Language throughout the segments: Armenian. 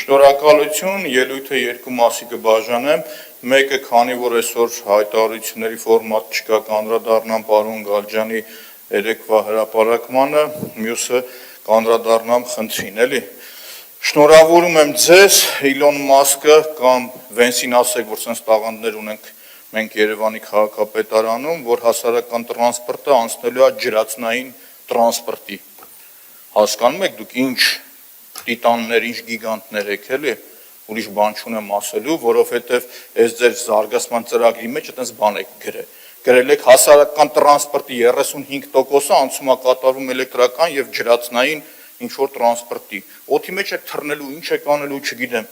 Շնորհակալություն, ելույթը երկու մասի կբաժանեմ, մեկը քանի որ այսօր հայտարարությունների ֆորմատ չկա, կանդրադառնամ պարոն Գալջյանի երեկվա հրապարակմանը, մյուսը կանդրադառնամ խնդրին, էլի։ Շնորհավորում եմ ձեզ, Իլոն Մասկը կամ Վենսին ասեք, որ sense տաղանդներ ունենք մենք Երևանի քաղաքապետարանում, որ հասարակական տրանսպորտը անցնելու է ջրածնային տրանսպորտի։ Հասկանում եք դուք ինչ տիտաններ, ինչ գիգանտներ եք, էլի, ուրիշ բան չունեմ ասելու, որովհետև այս ձեր զարգացման ծրագրի մեջ այդպես բան եք գրել։ Գրել եք հասարակական տրանսպորտի 35%-ը անցում է կատարվում էլեկտրական եւ ջրածնային ինչ-որ տրանսպորտի։ Օդի մեջ եք թռնելու, ինչ եք անելու, չգիտեմ։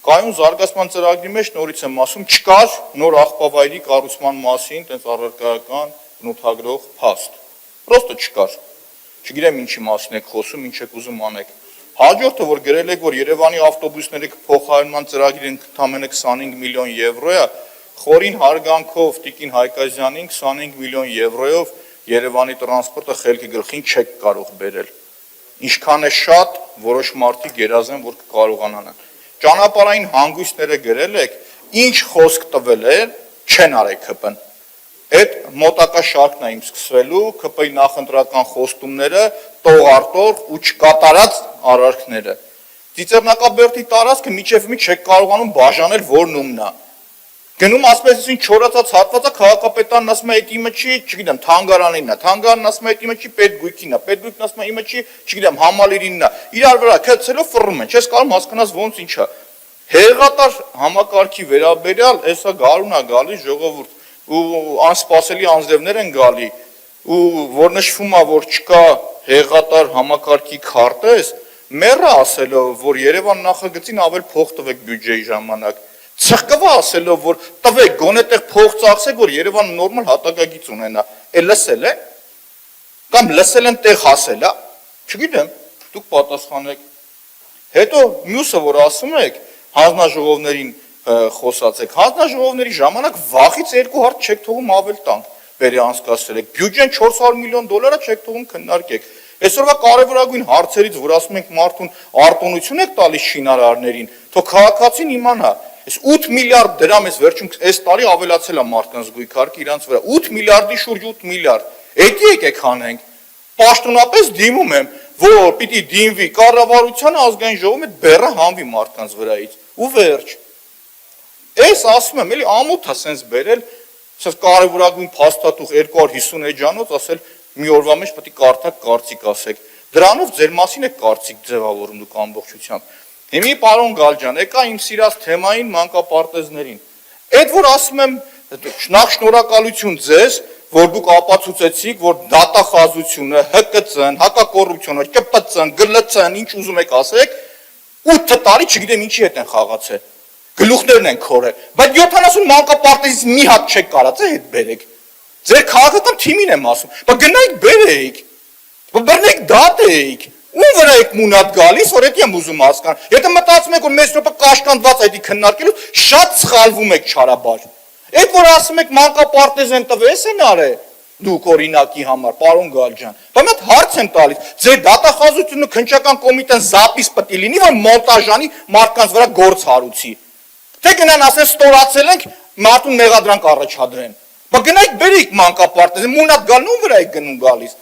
Կայուն զարգացման ծրագրի մեջ նորից եմ ասում, չկար նոր աղբավայրի կառուցման մասին, տենց առարկայական բնութագրող փաստ։ Պրոստը չկար։ Չգիտեմ ինչի մասին եք խոսում, ինչ եք ուզում անեք։ Հաջորդը, որ գրել եք, որ Երևանի ավտոբուսների փոխարինման ծրագիրը ընդամենը 25 միլիոն եվրո է, խորին հարգանքով Տիկին Հայկազյանին 25 միլիոն եվրոյով Երևանի տրանսպորտը խելքի գլխին չեք կարող բերել։ Ինչքան է շատ, որոշ մարդիկ երազեն, որ կկարողանան։ Ճանապարհային հանգույցները գրել եք, ինչ խոսք տվել է, չեն արել ԿՊ-ն։ Այդ մոտակա շարքն է իմ սկսվելու, ԿՊ-ի նախընտրական խոստումները, տող-արտող ու չկատարած արարքները։ Ծիծեռնակաբերդի տարածքը միջև մի չեք կարողանում բաժանել որն ումն է։ Գնում ասպես ինչ չորացած հատվածը քաղաքապետարն ասում է այդ իմը չի, չգիտեմ, թանգարանին է, թանգարանն ասում է այդ իմը չի, պետգույքին է, պետգույքն ասում է իմը չի, չգիտեմ, համալիրինն է։ Իրար վրա քեցելով ֆռում են, չես կարող հասկանաս ոնց ինչ է։ Հեղատար համակարգի վերաբերյալ էսա գարուն է գալիս ժողովուրդ ու անսպասելի անձրևներ են գալի ու որ նշվում է որ չկա հեղատար համակարգի քարտեզ մեռը ասելով որ Երևան նախագծին ավել փող տվեք բյուջեի ժամանակ ցղկվա ասելով որ տվեք գոնե տեղ փող ծախսեք որ Երևանը նորմալ հատակագիծ ունենա է լսել է կամ լսել են տեղ հասել է չգիտեմ դուք պատասխանեք հետո մյուսը որ ասում եք հանձնաժողովներին խոսած եք, հանձնաժողովների ժամանակ վաղից երկու հարց չեք թողում ավել տանք, բերի անցկացրել եք, բյուջեն 400 միլիոն դոլարա չեք թողում քննարկեք, այսօրվա կարևորագույն հարցերից, որ ասում ենք մարդուն արտոնություն եք տալիս շինարարներին, թող քաղաքացին իմանա, այս 8 միլիարդ դրամ էս վերջում այս տարի ավելացել է մարդկանց գույքարկը իրանց վրա, 8 միլիարդի շուրջ 8 միլիարդ, էդի եկեք հանենք, պաշտոնապես դիմում եմ, որ պիտի դիմվի կառավարությանը ազգային ժողովը բեռը հանվի մարդկանց վրայից, ու վերջ Այս ասում եմ, էլի ամոթ է սենց բերել, սենց կարևորագույն փաստաթուղթ 250 էջանոց, ասել մի օրվա մեջ պետք է կարդակ կարծիք ասեք։ Դրանով ձեր մասին եք կարծիք ձևավորում դուք ամբողջությամբ։ Հիմի պարոն Գալջյան, եկա իմ սիրած թեմային մանկապարտեզներին։ Այդ որ ասում եմ, նախ շնորհակալություն ձեզ, որ դուք ապացուցեցիք, որ դատախազությունը, ՀԿՑ-ն, հակակոռուպցիոնը, ԿՊՑ-ն, ԳԼՑ-ն, ինչ ուզում եք ասեք, 8 տարի չգիտեմ ինչի հետ են խաղացել։ Գլուխներն են քորել, բայց 70 մանկապարտեզից մի հատ չեք կարած հետ բերեք։ Ձեր քաղաքական թիմին եմ ասում, բայց գնայիք բերեիք։ Բռնեք դատեիք։ Ում վրա եք մունատ գալիս, որ դա եմ ուզում հասկանալ։ Եթե մտածում եք, որ մեծ րոպե կաշկանդված այդ քննարկելու, շատ սխալվում եք չարաբար։ Այդ որ ասում եք մանկապարտեզ են տվես են արել։ Դուք օրինակի համար, պարոն Գալջյան, բայց մոտ հարց եմ տալիս, ձեր դատախազությունը քննչական կոմիտեն զապիս պետք է լինի, որ մոնտաժանի մարդկանց վրա գործ հարուցի։ Թե գնան ասեն ստորացել ենք, մարդուն մեղադրանք առաջադրեն։ Բայց գնայիք բերիք մանկապարտեզը, մունատ գալու վրա եք գնում գալիս։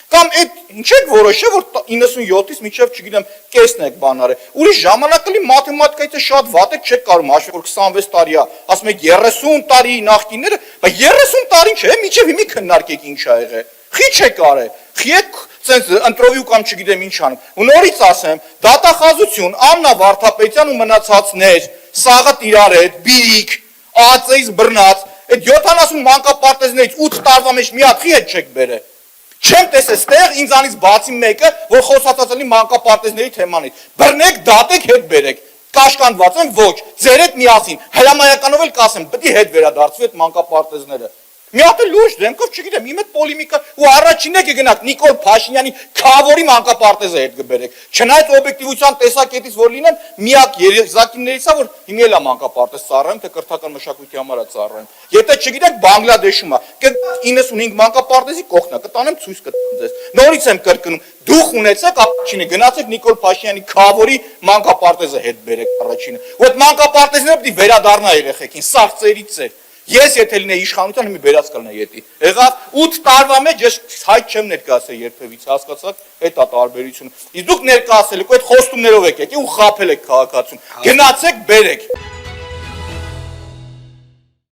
Կամ այդ ինչ եք որոշել, որ 97-ից մինչև, չգիտեմ, կեսն եք բան արել։ Ուրիշ ժամանակալի մաթեմատիկայից շատ վատ եք չեք կարող հաշվել, որ 26 տարի է, ասում եք 30 տարի նախկինները, բայց 30 տարին չէ, մինչև հիմի քննարկեք ինչ ա եղել։ Խի չեք արել։ Խի եք ցենց ընտրովի կամ չգիտեմ ինչ անում։ Ու նորից ասեմ, դատախազություն, Աննա Վարդապետյան ու մնացածներ Սաղաթ իրար հետ, բիրիկ, ԱԱՑ-ից բռնած, այդ 70 մանկապարտեզներից 8 տարվա մեջ մի հատ խի հետ չեք բերել։ Չեմ տեսել ստեղ ինձանից բացի մեկը, որ խոսածած լինի մանկապարտեզների թեմանից։ Բռնեք, դատեք, հետ բերեք։ Կաշկանդված են ոչ, ձեր հետ միասին, հրամայականով էլ կասեմ, պետք է հետ վերադարձվի այդ մանկապարտեզները։ Մի հատ լուրջ դեմքով չգիտեմ, իմ հետ պոլեմիկա ու առաջինն եք գնաք Նիկոլ Փաշինյանի քավորի մանկապարտեզը հետ գբերեք։ Չնայած օբյեկտիվության տեսակետից որ լինեմ, միակ երեզակիններից է որ հիմի էլ է մանկապարտեզ ծառայում, թե կրթական մշակույթի համար է ծառայում։ Եթե չգիտեք Բանգլադեշում է, կգաք 95 մանկապարտեզի կողքնա, կտանեմ ցույց կտամ ձեզ։ Նորից եմ կրկնում, դուխ ունեցեք առաջինը գնացեք Նիկոլ Փաշինյանի քավորի մանկապարտեզը հետ բերեք առաջինը։ Ու այդ մանկապարտեզները պիտի վերադառնա երեխեքին, սաղցերից է։ Ես եթե լինեի իշխանության հիմի բերած կլնեի եթի։ Եղավ 8 տարվա մեջ ես հայտ չեմ ներկայացել երբևից, հասկացաք, այդ է տարբերությունը։ Իսկ դուք ներկայացել եք, այդ խոստումներով եք եկել ու խաբել եք քաղաքացուն։ Գնացեք, բերեք։